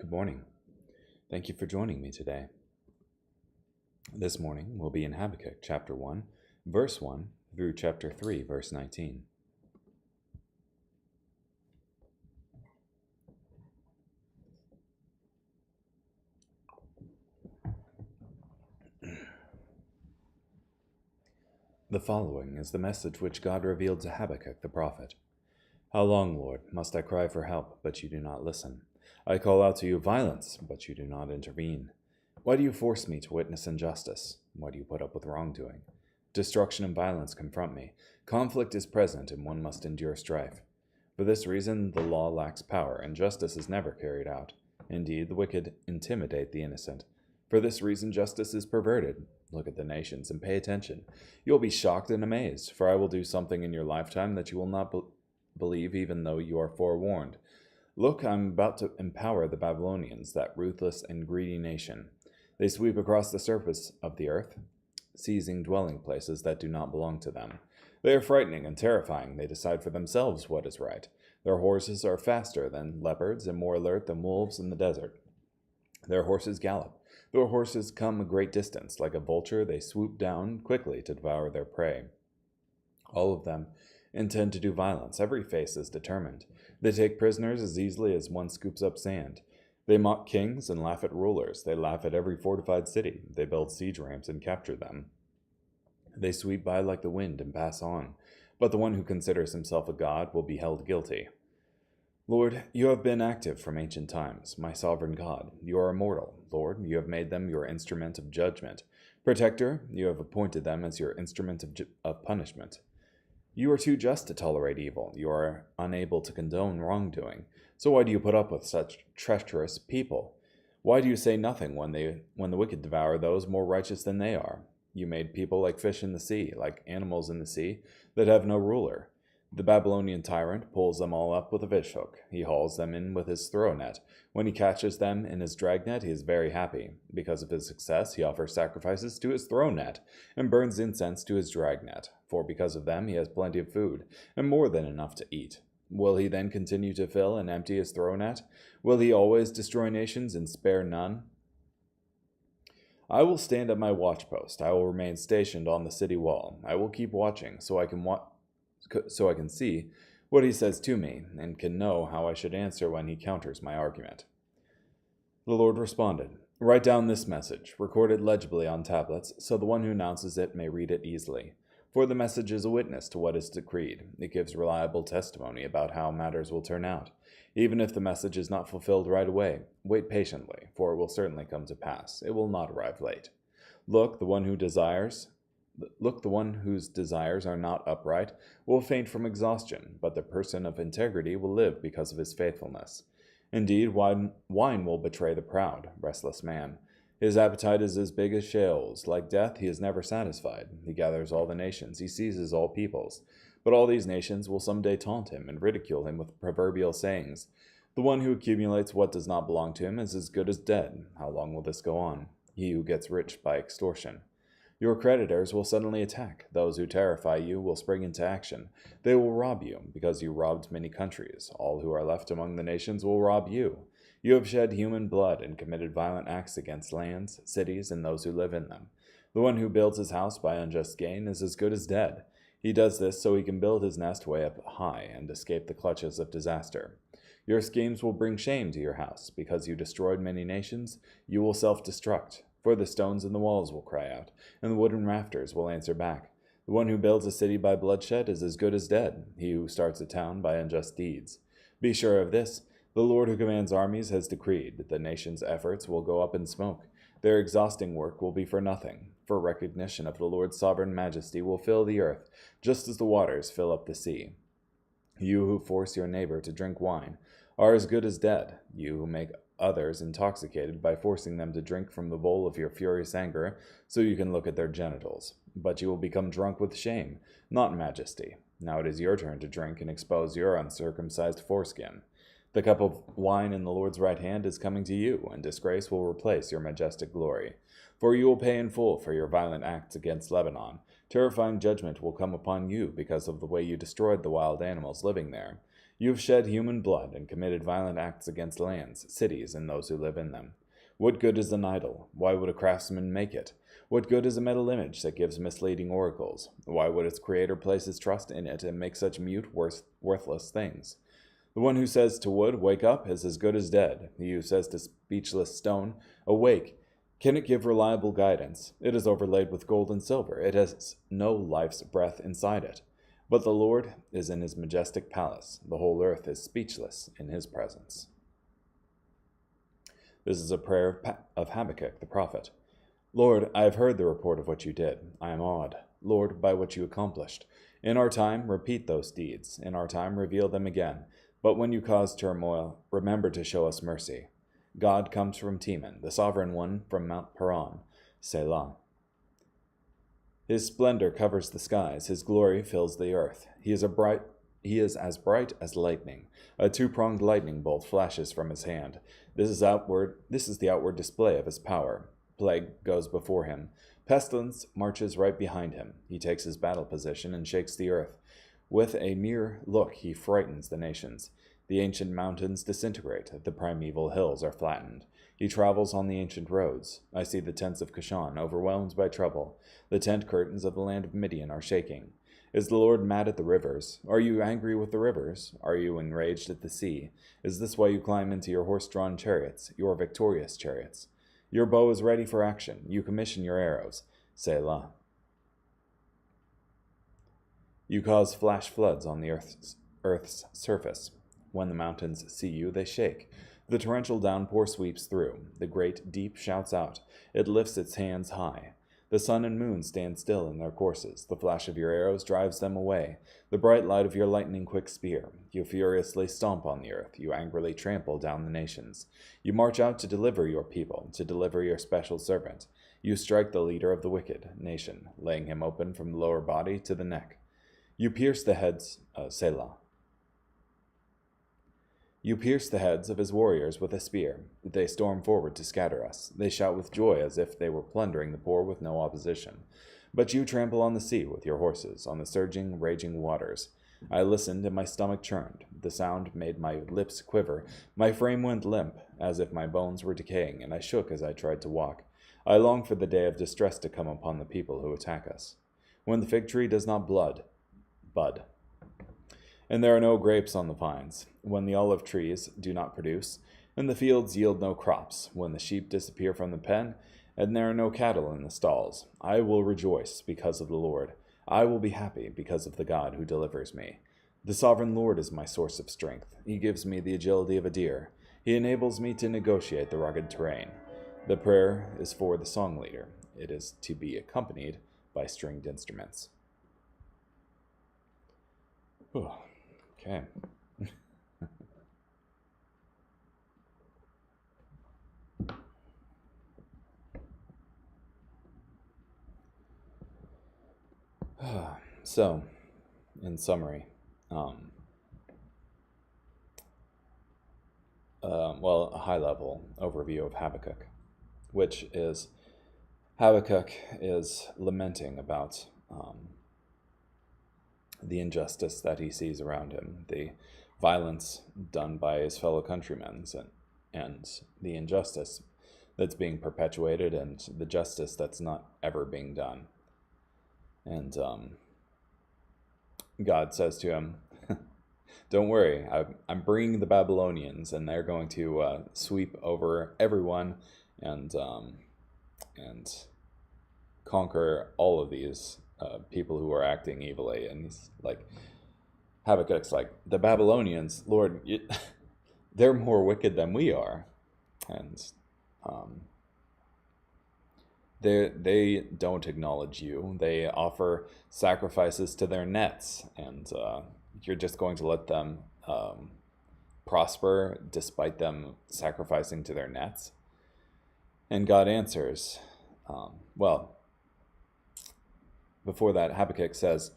Good morning. Thank you for joining me today. This morning we'll be in Habakkuk chapter 1, verse 1 through chapter 3, verse 19. The following is the message which God revealed to Habakkuk the prophet. How long, Lord, must I cry for help, but you do not listen? I call out to you violence, but you do not intervene. Why do you force me to witness injustice? Why do you put up with wrongdoing? Destruction and violence confront me. Conflict is present, and one must endure strife. For this reason, the law lacks power, and justice is never carried out. Indeed, the wicked intimidate the innocent. For this reason, justice is perverted. Look at the nations and pay attention. You will be shocked and amazed, for I will do something in your lifetime that you will not believe even though you are forewarned. Look, I am about to empower the Babylonians, that ruthless and greedy nation. They sweep across the surface of the earth, seizing dwelling places that do not belong to them. They are frightening and terrifying. They decide for themselves what is right. Their horses are faster than leopards and more alert than wolves in the desert. Their horses gallop. Their horses come a great distance. Like a vulture, they swoop down quickly to devour their prey. All of them intend to do violence. Every face is determined. They take prisoners as easily as one scoops up sand. They mock kings and laugh at rulers. They laugh at every fortified city. They build siege ramps and capture them. They sweep by like the wind and pass on. But the one who considers himself a god will be held guilty. Lord, you have been active from ancient times, my sovereign God. You are immortal. Lord, you have made them your instrument of judgment. Protector, you have appointed them as your instrument of punishment. You are too just to tolerate evil. You are unable to condone wrongdoing. So why do you put up with such treacherous people? Why do you say nothing when the wicked devour those more righteous than they are? You made people like fish in the sea, like animals in the sea, that have no ruler. The Babylonian tyrant pulls them all up with a fishhook. He hauls them in with his throw net. When he catches them in his dragnet, he is very happy. Because of his success, he offers sacrifices to his throw net and burns incense to his dragnet. For because of them, he has plenty of food and more than enough to eat. Will he then continue to fill and empty his throw net? Will he always destroy nations and spare none? I will stand at my watchpost. I will remain stationed on the city wall. I will keep watching so I can see what he says to me, and can know how I should answer when he counters my argument. The Lord responded, Write down this message, record it legibly on tablets, so the one who announces it may read it easily. For the message is a witness to what is decreed. It gives reliable testimony about how matters will turn out. Even if the message is not fulfilled right away, wait patiently, for it will certainly come to pass. It will not arrive late. Look, the one whose desires are not upright will faint from exhaustion, but the person of integrity will live because of his faithfulness. Indeed, wine will betray the proud, restless man. His appetite is as big as Sheol's. Like death, he is never satisfied. He gathers all the nations. He seizes all peoples. But all these nations will someday taunt him and ridicule him with proverbial sayings. The one who accumulates what does not belong to him is as good as dead. How long will this go on? He who gets rich by extortion. Your creditors will suddenly attack. Those who terrify you will spring into action. They will rob you, because you robbed many countries. All who are left among the nations will rob you. You have shed human blood and committed violent acts against lands, cities, and those who live in them. The one who builds his house by unjust gain is as good as dead. He does this so he can build his nest way up high and escape the clutches of disaster. Your schemes will bring shame to your house. Because you destroyed many nations, you will self-destruct. For the stones in the walls will cry out, and the wooden rafters will answer back. The one who builds a city by bloodshed is as good as dead, he who starts a town by unjust deeds. Be sure of this, the Lord who commands armies has decreed that the nation's efforts will go up in smoke. Their exhausting work will be for nothing, for recognition of the Lord's sovereign majesty will fill the earth, just as the waters fill up the sea. You who force your neighbor to drink wine are as good as dead, you who make others intoxicated by forcing them to drink from the bowl of your furious anger so you can look at their genitals. But you will become drunk with shame, not majesty. Now it is your turn to drink and expose your uncircumcised foreskin. The cup of wine in the Lord's right hand is coming to you, and disgrace will replace your majestic glory. For you will pay in full for your violent acts against Lebanon. Terrifying judgment will come upon you because of the way you destroyed the wild animals living there. You have shed human blood and committed violent acts against lands, cities, and those who live in them. What good is an idol? Why would a craftsman make it? What good is a metal image that gives misleading oracles? Why would its creator place his trust in it and make such mute, worthless things? The one who says to wood, "Wake up," is as good as dead. He who says to speechless stone, "Awake," can it give reliable guidance? It is overlaid with gold and silver. It has no life's breath inside it. But the Lord is in his majestic palace. The whole earth is speechless in his presence. This is a prayer of Habakkuk the prophet. Lord, I have heard the report of what you did. I am awed, Lord, by what you accomplished. In our time, repeat those deeds. In our time, reveal them again. But when you cause turmoil, remember to show us mercy. God comes from Teman, the sovereign one from Mount Paran. Selah. His splendor covers the skies. His glory fills the earth. He is as bright as lightning. A two-pronged lightning bolt flashes from his hand. This is the outward display of his power. Plague goes before him. Pestilence marches right behind him. He takes his battle position and shakes the earth. With a mere look, he frightens the nations. The ancient mountains disintegrate. The primeval hills are flattened. He travels on the ancient roads. I see the tents of Kashan overwhelmed by trouble. The tent curtains of the land of Midian are shaking. Is the Lord mad at the rivers? Are you angry with the rivers? Are you enraged at the sea? Is this why you climb into your horse-drawn chariots, your victorious chariots? Your bow is ready for action. You commission your arrows. Selah. You cause flash floods on the earth's surface. When the mountains see you, they shake. The torrential downpour sweeps through. The great deep shouts out. It lifts its hands high. The sun and moon stand still in their courses. The flash of your arrows drives them away. The bright light of your lightning-quick spear. You furiously stomp on the earth. You angrily trample down the nations. You march out to deliver your people, to deliver your special servant. You strike the leader of the wicked nation, laying him open from the lower body to the neck. You pierce the heads, Selah. You pierce the heads of his warriors with a spear. They storm forward to scatter us. They shout with joy as if they were plundering the poor with no opposition. But you trample on the sea with your horses, on the surging, raging waters. I listened and my stomach churned. The sound made my lips quiver. My frame went limp, as if my bones were decaying, and I shook as I tried to walk. I long for the day of distress to come upon the people who attack us. When the fig tree does not bud, and there are no grapes on the vines, when the olive trees do not produce, and the fields yield no crops, when the sheep disappear from the pen, and there are no cattle in the stalls, I will rejoice because of the Lord. I will be happy because of the God who delivers me. The sovereign Lord is my source of strength. He gives me the agility of a deer. He enables me to negotiate the rugged terrain. The prayer is for the song leader. It is to be accompanied by stringed instruments. Whew. Okay. So, in summary, a high-level overview of Habakkuk, which is Habakkuk is lamenting about the injustice that he sees around him, the violence done by his fellow countrymen, and the injustice that's being perpetuated, and the justice that's not ever being done. And God says to him, don't worry, I'm bringing the Babylonians, and they're going to sweep over everyone and conquer all of these people who are acting evilly. And he's like, Habakkuk's like, the Babylonians, Lord, they're more wicked than we are. And they don't acknowledge you. They offer sacrifices to their nets, and you're just going to let them prosper despite them sacrificing to their nets? And God answers, before that, Habakkuk says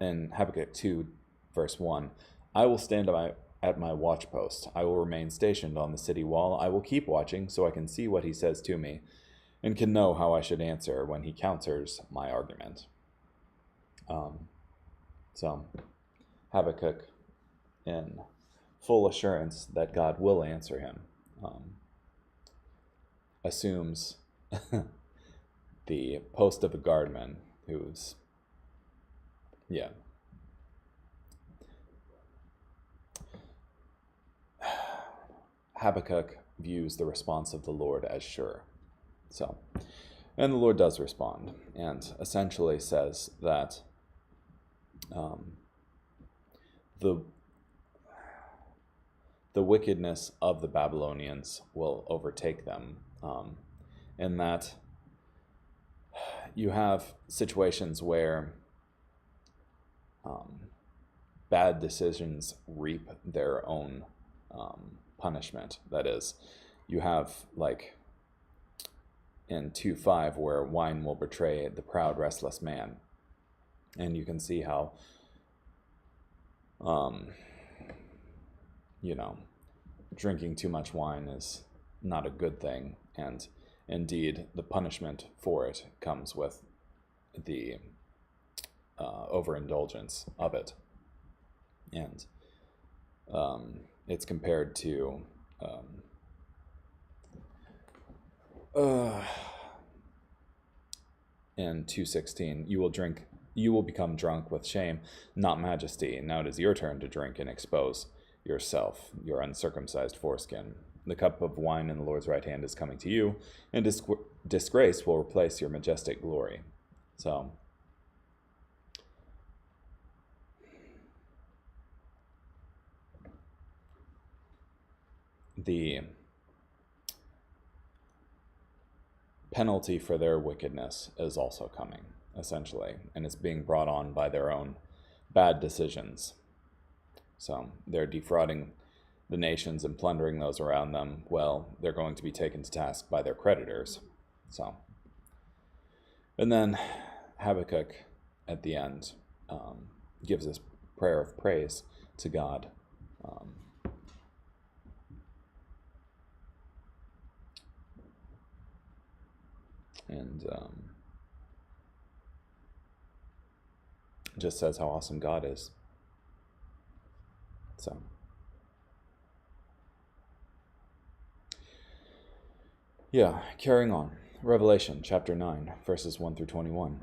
in Habakkuk 2, verse 1, I will stand at my watchpost. I will remain stationed on the city wall. I will keep watching so I can see what he says to me and can know how I should answer when he counters my argument. So Habakkuk in full assurance that God will answer him, assumes the post of a guardman who's, yeah. Habakkuk views the response of the Lord as sure. So, and the Lord does respond, and essentially says that the wickedness of the Babylonians will overtake them, and that you have situations where bad decisions reap their own punishment. That is, you have, like, in 2:5, where wine will betray the proud, restless man. And you can see how, drinking too much wine is not a good thing. And indeed, the punishment for it comes with the overindulgence of it. And it's compared to in 2:16, you will become drunk with shame, not majesty. Now it is your turn to drink and expose yourself, your uncircumcised foreskin. The cup of wine in the Lord's right hand is coming to you, and disgrace will replace your majestic glory. So, the penalty for their wickedness is also coming, essentially, and it's being brought on by their own bad decisions. So they're defrauding the nations and plundering those around them. Well, they're going to be taken to task by their creditors. So, and then Habakkuk at the end gives this prayer of praise to God. And just says how awesome God is. So, yeah, carrying on. Revelation chapter 9, verses 1 through 21.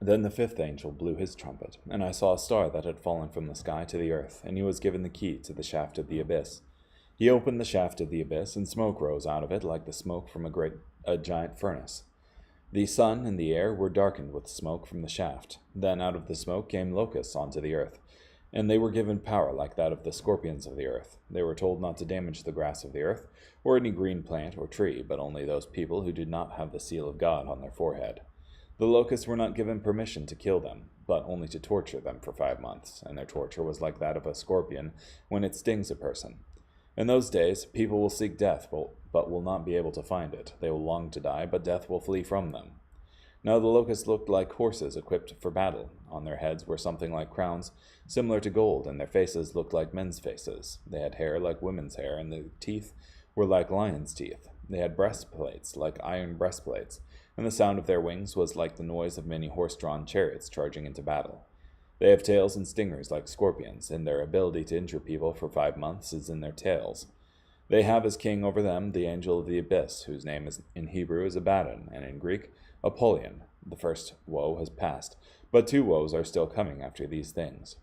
Then the fifth angel blew his trumpet, and I saw a star that had fallen from the sky to the earth, and he was given the key to the shaft of the abyss. He opened the shaft of the abyss, and smoke rose out of it like the smoke from a giant furnace. The sun and the air were darkened with smoke from the shaft. Then out of the smoke came locusts onto the earth, and they were given power like that of the scorpions of the earth. They were told not to damage the grass of the earth, or any green plant or tree, but only those people who did not have the seal of God on their forehead. The locusts were not given permission to kill them, but only to torture them for 5 months, and their torture was like that of a scorpion when it stings a person. In those days, people will seek death, but will not be able to find it. They will long to die, but death will flee from them. Now the locusts looked like horses equipped for battle. On their heads were something like crowns, similar to gold, and their faces looked like men's faces. They had hair like women's hair, and their teeth were like lions' teeth. They had breastplates like iron breastplates, and the sound of their wings was like the noise of many horse-drawn chariots charging into battle. They have tails and stingers like scorpions, and their ability to injure people for 5 months is in their tails. They have as king over them the angel of the abyss, whose name is in Hebrew is Abaddon, and in Greek, Apollyon. The first woe has passed, but 2 woes are still coming after these things.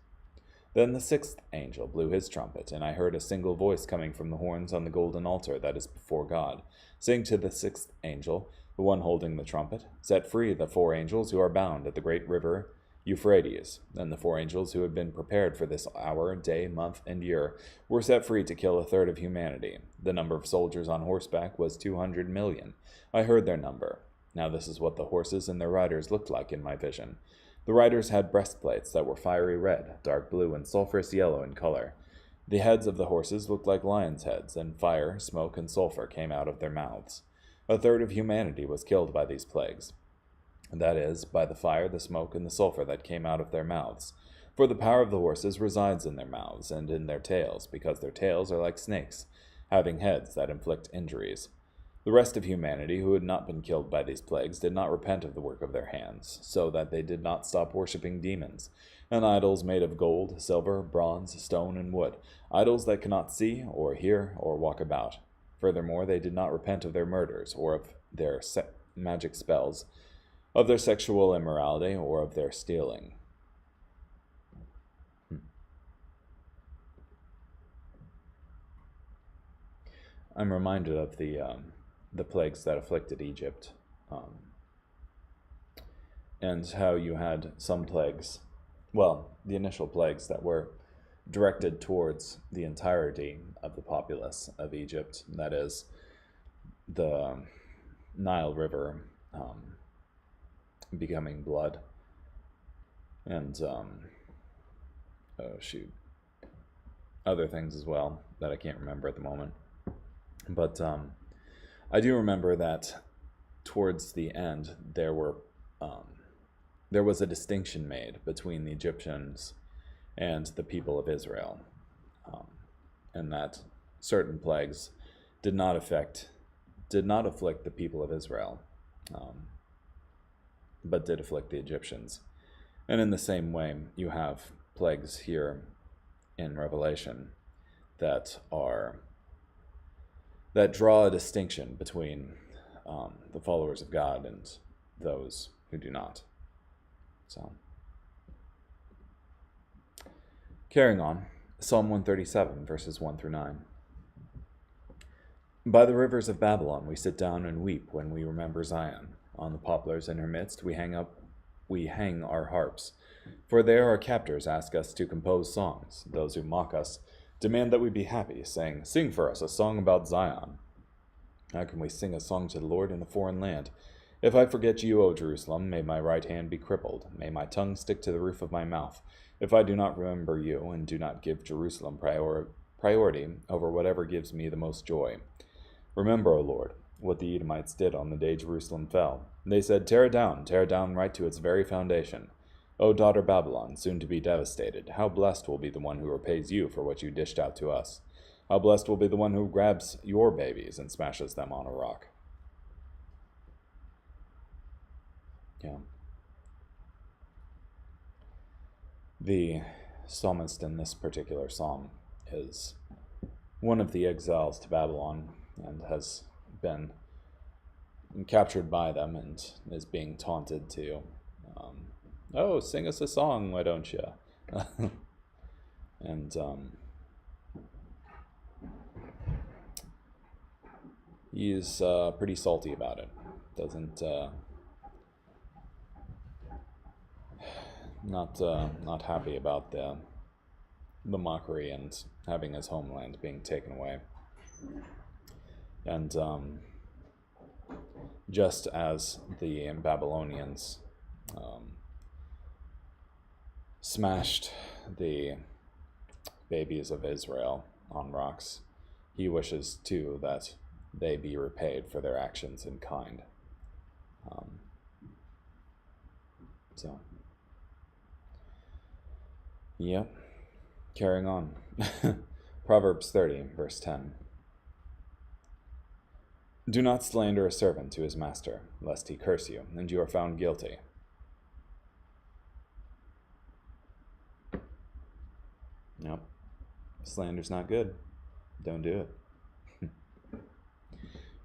Then the 6th angel blew his trumpet, and I heard a single voice coming from the horns on the golden altar that is before God, saying to the 6th angel, the one holding the trumpet, "Set free the 4 angels who are bound at the great river Euphrates." Then the 4 angels who had been prepared for this hour, day, month, and year were set free to kill 1/3 of humanity. The number of soldiers on horseback was 200 million. I heard their number. Now this is what the horses and their riders looked like in my vision. The riders had breastplates that were fiery red, dark blue, and sulphurous yellow in color. The heads of the horses looked like lions' heads, and fire, smoke, and sulphur came out of their mouths. 1/3 of humanity was killed by these plagues. That is, by the fire, the smoke, and the sulphur that came out of their mouths. For the power of the horses resides in their mouths and in their tails, because their tails are like snakes, having heads that inflict injuries. The rest of humanity who had not been killed by these plagues did not repent of the work of their hands, so that they did not stop worshipping demons, and idols made of gold, silver, bronze, stone, and wood, idols that cannot see, or hear, or walk about. Furthermore, they did not repent of their murders, or of their magic spells, of their sexual immorality, or of their stealing. I'm reminded of the plagues that afflicted Egypt, and how you had some plagues, well, the initial plagues that were directed towards the entirety of the populace of Egypt, that is, the Nile River becoming blood, and, other things as well that I can't remember at the moment. But I do remember that towards the end there was a distinction made between the Egyptians and the people of Israel, and that certain plagues did not afflict the people of Israel, but did afflict the Egyptians. And in the same way, you have plagues here in Revelation that draw a distinction between the followers of God and those who do not. So, carrying on, Psalm 137, verses 1 through 9. By the rivers of Babylon we sit down and weep when we remember Zion. On the poplars in her midst we hang our harps. For there our captors ask us to compose songs. Those who mock us demand that we be happy, saying, "Sing for us a song about Zion." How can we sing a song to the Lord in a foreign land? If I forget you, O Jerusalem, may my right hand be crippled. May my tongue stick to the roof of my mouth. If I do not remember you and do not give Jerusalem priority over whatever gives me the most joy. Remember, O Lord, what the Edomites did on the day Jerusalem fell. They said, tear it down right to its very foundation. O daughter Babylon, soon to be devastated, how blessed will be the one who repays you for what you dished out to us. How blessed will be the one who grabs your babies and smashes them on a rock. Yeah. The psalmist in this particular psalm is one of the exiles to Babylon and has been captured by them and is being taunted to, oh, sing us a song, why don't you? And he's pretty salty about it. Doesn't not happy about the mockery and having his homeland being taken away. And just as the Babylonians smashed the babies of Israel on rocks, he wishes too that they be repaid for their actions in kind. So, yep, carrying on. Proverbs 30, verse 10. Do not slander a servant to his master, lest he curse you, and you are found guilty. Yep, slander's not good. Don't do it.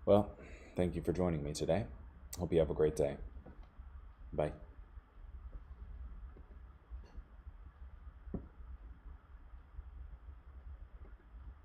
Well, thank you for joining me today. Hope you have a great day. Bye.